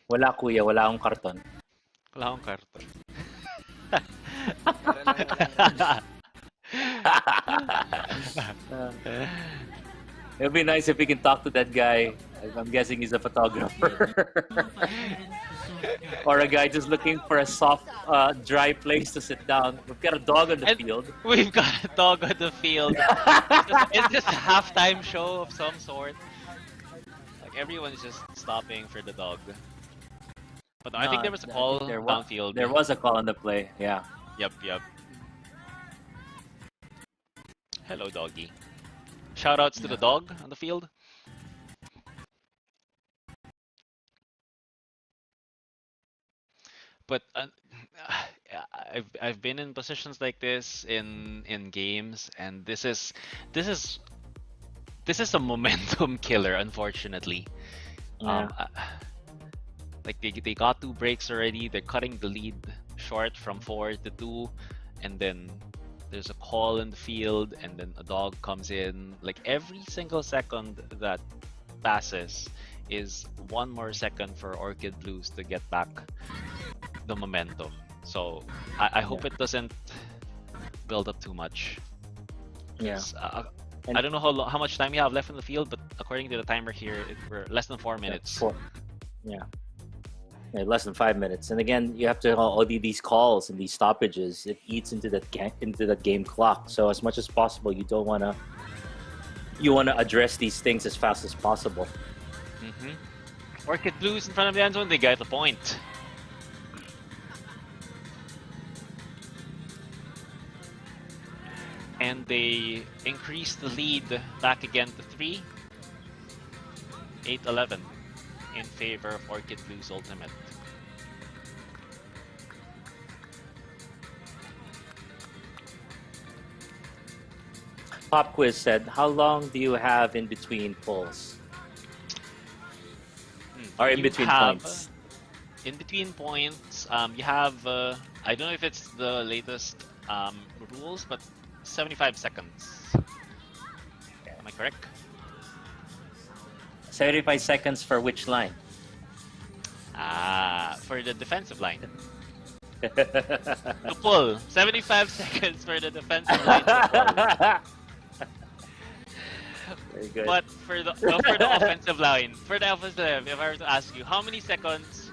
Wala kuya, wala akong karton. Wala akong karton. It'd be nice if we can talk to that guy. I'm guessing he's a photographer. Or a guy just looking for a soft, dry place to sit down. We've got a dog on the field. We've got a dog on the field. It's just a halftime show of some sort. Like everyone's just stopping for the dog. But no, I think there was a call downfield. There was a call on the play, yeah. Yep. Hello, doggy. Shoutouts to the dog on the field. But I've been in positions like this in games, and this is a momentum killer, unfortunately. Yeah. Like they got 2 breaks already. They're cutting the lead short from 4 to 2, and then there's a call in the field, and then a dog comes in. Like every single second that passes is 1 more second for Orchid Blues to get back the momentum. So I hope it doesn't build up too much. Yeah. I don't know how much time you have left in the field, but according to the timer here, we're less than 4 minutes. Yeah, less than 5 minutes. And again, you have to all these calls and these stoppages. It eats into that game clock. So as much as possible, you want to address these things as fast as possible. Orchid Blues in front of the end zone. They got the point. And they increase the lead back again to 3. 8-11 in favor of Orchid Blues Ultimate. Pop Quiz said, how long do you have in between pulls? Or in between points? In between points, you have, I don't know if it's the latest rules, but 75 seconds. Am I correct? 75 seconds for which line? For the defensive line. To pull. 75 seconds for the defensive line to pull. Very good. But for the offensive line, if I were to ask you, how many seconds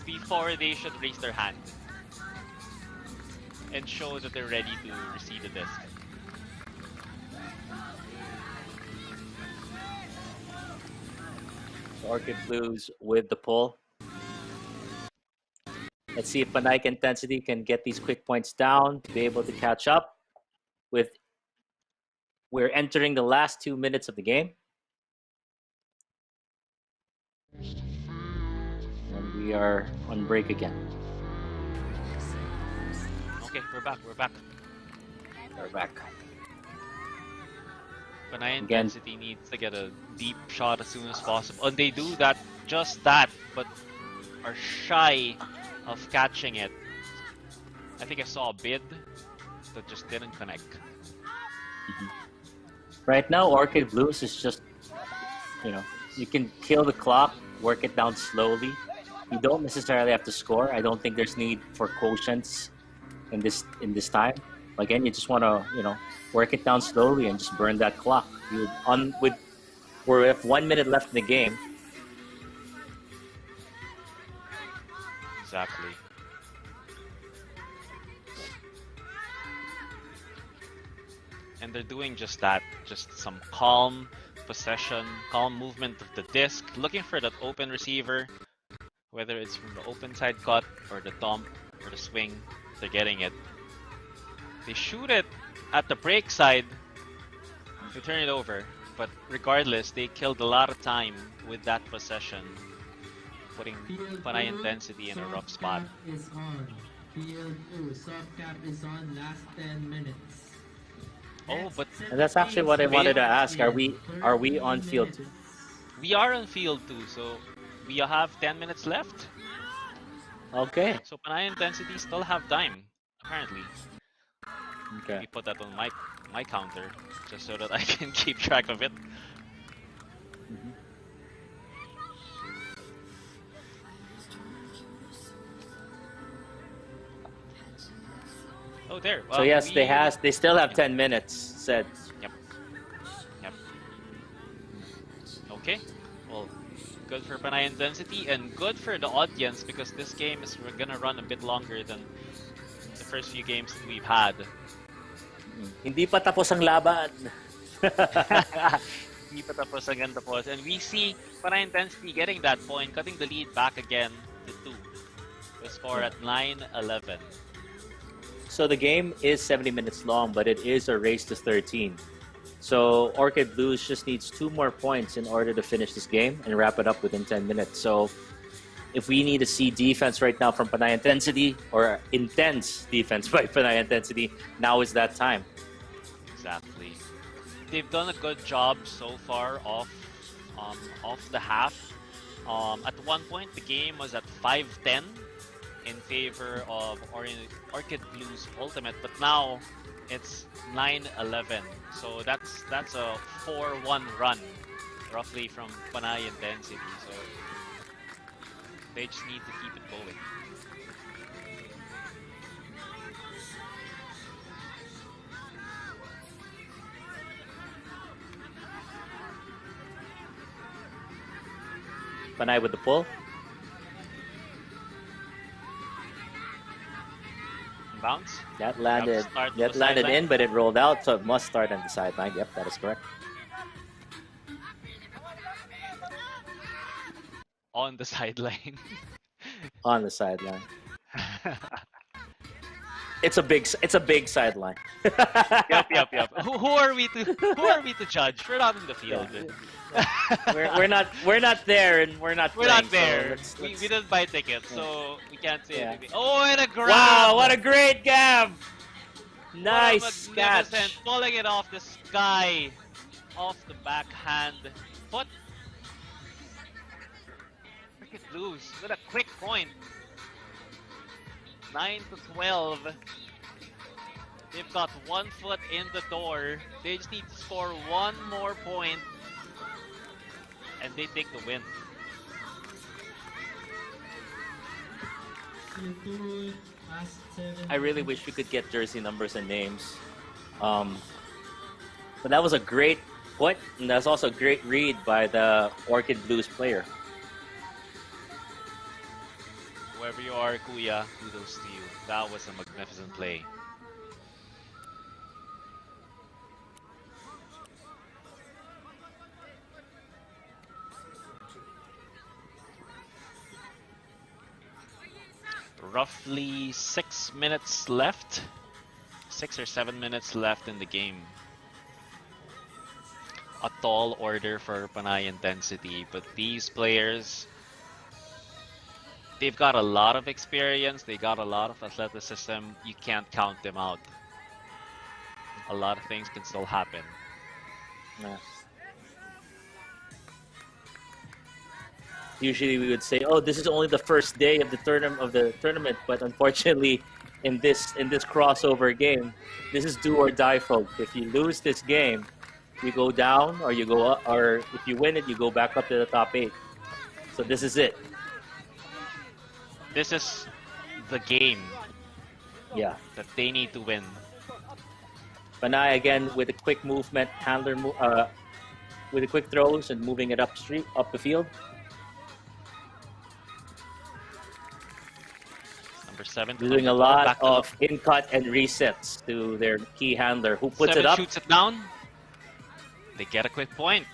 before they should raise their hand and show that they're ready to receive the disc? Orchid Blues with the pull. Let's see if Panay Intensity can get these quick points down to be able to catch up. We're entering the last 2 minutes of the game. And we are on break again. Okay, we're back. We're back. Panay Intensity needs to get a deep shot as soon as possible. And they do that, just that, but are shy of catching it. I think I saw a bid that just didn't connect. Right now, Orchid Blues is just, you can kill the clock, work it down slowly. You don't necessarily have to score. I don't think there's need for quotients in this time. Again, you just want to, work it down slowly and just burn that clock. We're at 1 minute left in the game. Exactly. And they're doing just that, just some calm possession, calm movement of the disc, looking for that open receiver, whether it's from the open side cut or the dump or the swing, they're getting it. They shoot it at the break side, they turn it over, but regardless, they killed a lot of time with that possession, putting Panay Intensity in a rough spot. Field 2, soft cap is on, last 10 minutes. Oh, but And that's actually what I wanted to ask. Are we on field 2? we are on field 2, so we have 10 minutes left. Okay. So Panay Intensity still have time, apparently. Let Okay. me put that on my counter, just so that I can keep track of it. Mhm. Oh, there. So yes, they still have 10 minutes said. Yep. Yep. Okay. Well, good for Panay Intensity and good for the audience because this game is gonna run a bit longer than the first few games that we've had. Hindi pa tapos ang laban. Hindi pa tapos ang ganda po. And we see Panay Intensity getting that point, cutting the lead back again to 2. The score at 9-11. So the game is 70 minutes long, but it is a race to 13. So Orchid Blues just needs 2 more points in order to finish this game and wrap it up within 10 minutes. So if we need to see defense right now from Panay Intensity or intense defense by Panay Intensity, now is that time. Exactly. They've done a good job so far off the half. At one point, the game was at 5-10 in favor of Orchid Blues Ultimate, but now it's 9-11. So that's a 4-1 run, roughly from Panay Intensity. So they just need to keep it going. Panay with the pull. Bounce. That landed sideline. in, but it rolled out, so it must start on the sideline. Yep, that is correct. On the sideline. On the sideline. It's a big sideline. Yep. Who are we to judge? We're not in the field. we're not there, and we're not there. So we didn't buy tickets, so we can't say anything. Oh, and a grab! Wow, what a great gab! Nice catch. Pulling it off the sky, off the backhand foot. Orchid Blues with a quick point. 9-12. They've got 1 foot in the door. They just need to score 1 more point, and they take the win. Field 2, last 7 I really wish we could get jersey numbers and names. But that was a great put, and that's also a great read by the Orchid Blues player. Whoever you are, Kuya, kudos to you. That was a magnificent play. Roughly 6 minutes left. 6 or 7 minutes left in the game. A tall order for Panay Intensity, but these players, they've got a lot of experience, they got a lot of athleticism. You can't count them out. A lot of things can still happen. Yeah. Usually we would say, "Oh, this is only the first day of the tournament," but unfortunately, in this crossover game, this is do or die, folks. If you lose this game, you go down, or you go up, or if you win it, you go back up to the top 8. So this is it. This is the game. Yeah. That they need to win. Panay again with a quick movement, handler with the quick throws and moving it up the field. Number 7 Doing a lot of in-cut and resets to their key handler, who puts 7 it up. shoots it down. They get a quick point.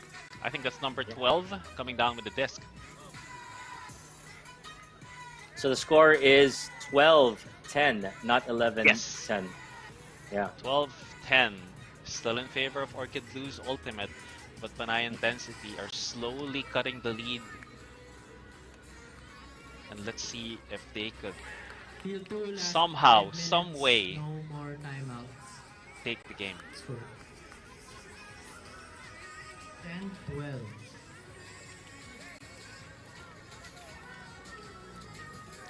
I think that's number 12 coming down with the disc. So the score is 12-10, not 11-10. Yes. Yeah. 12-10. Still in favor of Orchid Blues Ultimate, but Panay Intensity are slowly cutting the lead. And let's see if they could Field 2, last somehow, 5 some minutes, way, no more timeouts. take the game. Score 10-12.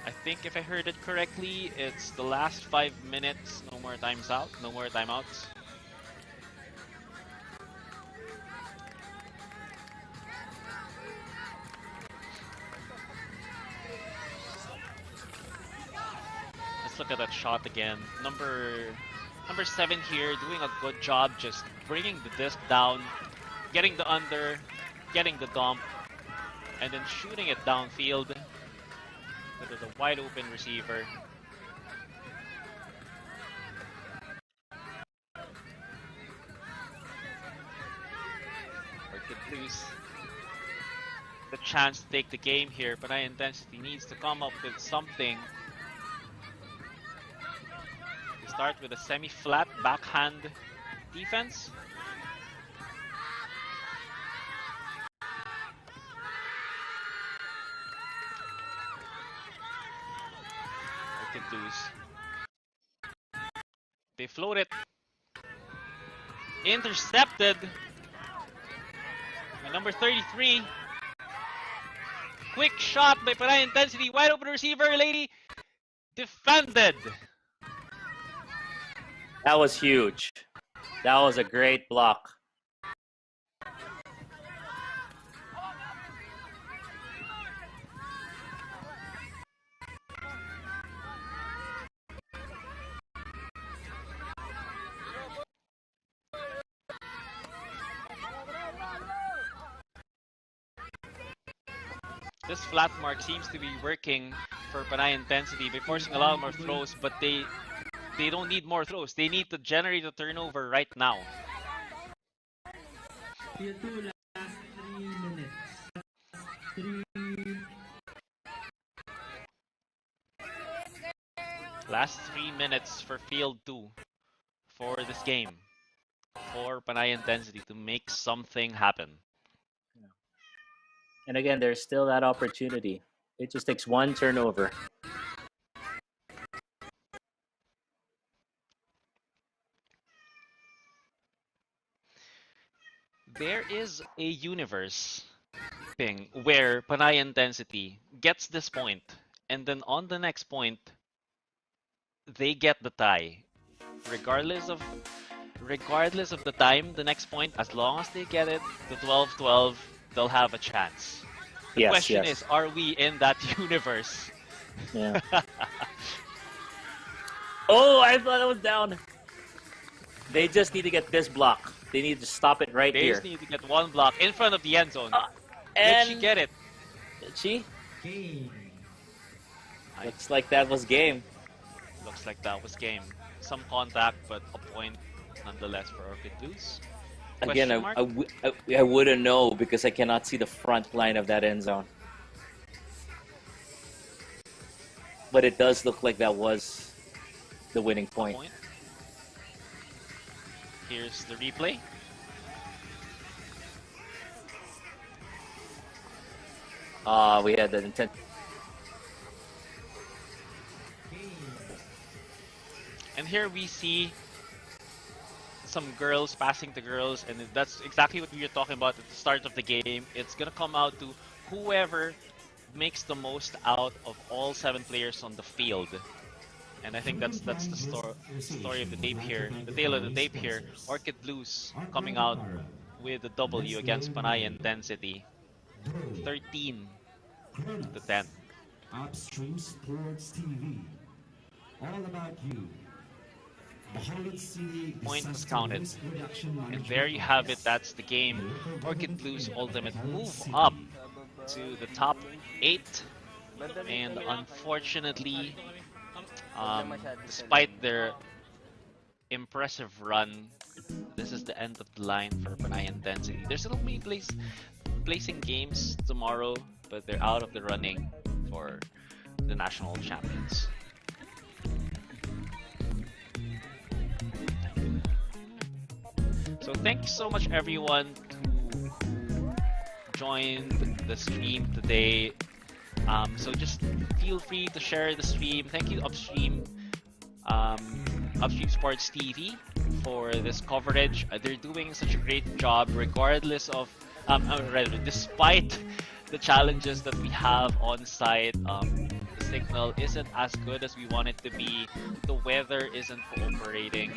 I think if I heard it correctly, it's the last 5 minutes, no more times out, no more timeouts. Let's look at that shot again. Number 7 here, doing a good job just bringing the disc down, getting the under, getting the dump, and then shooting it downfield to the wide open receiver. Orchid lose the chance to take the game here, but High Intensity needs to come up with something. They start with a semi-flat backhand defense. Orchid lose. They float it. Intercepted by number 33. Quick shot by Panay Intensity. Wide open receiver, lady. Defended. That was huge. That was a great block. This flat mark seems to be working for Panay Intensity by forcing a lot more throws, but they don't need more throws. They need to generate a turnover right now. Field 2, last 3 minutes. 3. Last 3 minutes for Field 2 for this game. For Panay Intensity to make something happen. And again, there's still that opportunity. It just takes one turnover. There is a universe thing where Panay Intensity gets this point, and then on the next point, they get the tie. Regardless of the time, the next point, as long as they get it, the 12-12, they'll have a chance. The question is, are we in that universe? Yeah. Oh, I thought it was down. They just need to get this block. They need to stop it right They here. just need to get one block in front of the end zone. And Did she get it? Did she? Game. Looks like that was game. Looks like that was game. Some contact, but a point nonetheless for Orchid Blues. Again, I wouldn't know because I cannot see the front line of that end zone. But it does look like that was the winning point. Here's the replay. We had the intent. And here we see some girls passing to girls, and that's exactly what we were talking about at the start of the game. It's gonna come out to whoever makes the most out of all 7 players on the field. And I think that's the story of the tape here, the tale of the tape here. Orchid Blues coming out with a W against Panay Intensity, 13-10. Upstream Sports TV. All about you. Bacolod City Point was counted. And there you have it, that's the game. Orchid Blues ultimate move up to the top 8. And unfortunately, despite their impressive run, this is the end of the line for Panay Intensity. They're still be placing games tomorrow, but they're out of the running for the national champions. So thank you so much everyone who joined the stream today. So just feel free to share the stream. Thank you, um, Upstream Sports TV, for this coverage. They're doing such a great job, regardless of, rather, despite the challenges that we have on site. The signal isn't as good as we want it to be. The weather isn't cooperating.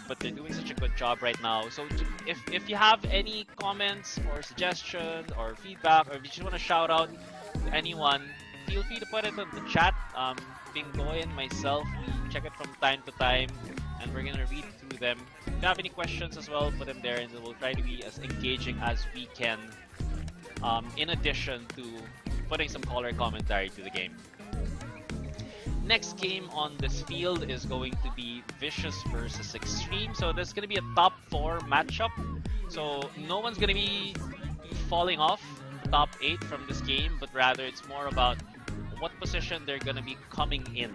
But they're doing such a good job right now. So if you have any comments or suggestions or feedback, or if you just want to shout out to anyone, feel free to put it in the chat. Bingoy and myself, we check it from time to time, and we're gonna read through them. If you have any questions as well, put them there, and we'll try to be as engaging as we can. In addition to putting some color commentary to the game. Next game on this field is going to be Vicious versus Extreme. So there's going to be a top 4 matchup. So no one's going to be falling off top 8 from this game, but rather it's more about what position they're going to be coming in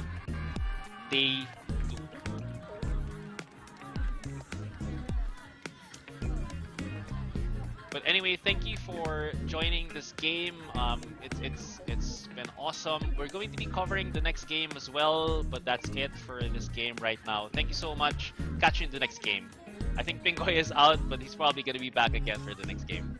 day 2. But anyway, thank you for joining this game. It's been awesome. We're going to be covering the next game as well, but that's it for this game right now. Thank you so much. Catch you in the next game. I think Pingoy is out, but he's probably going to be back again for the next game.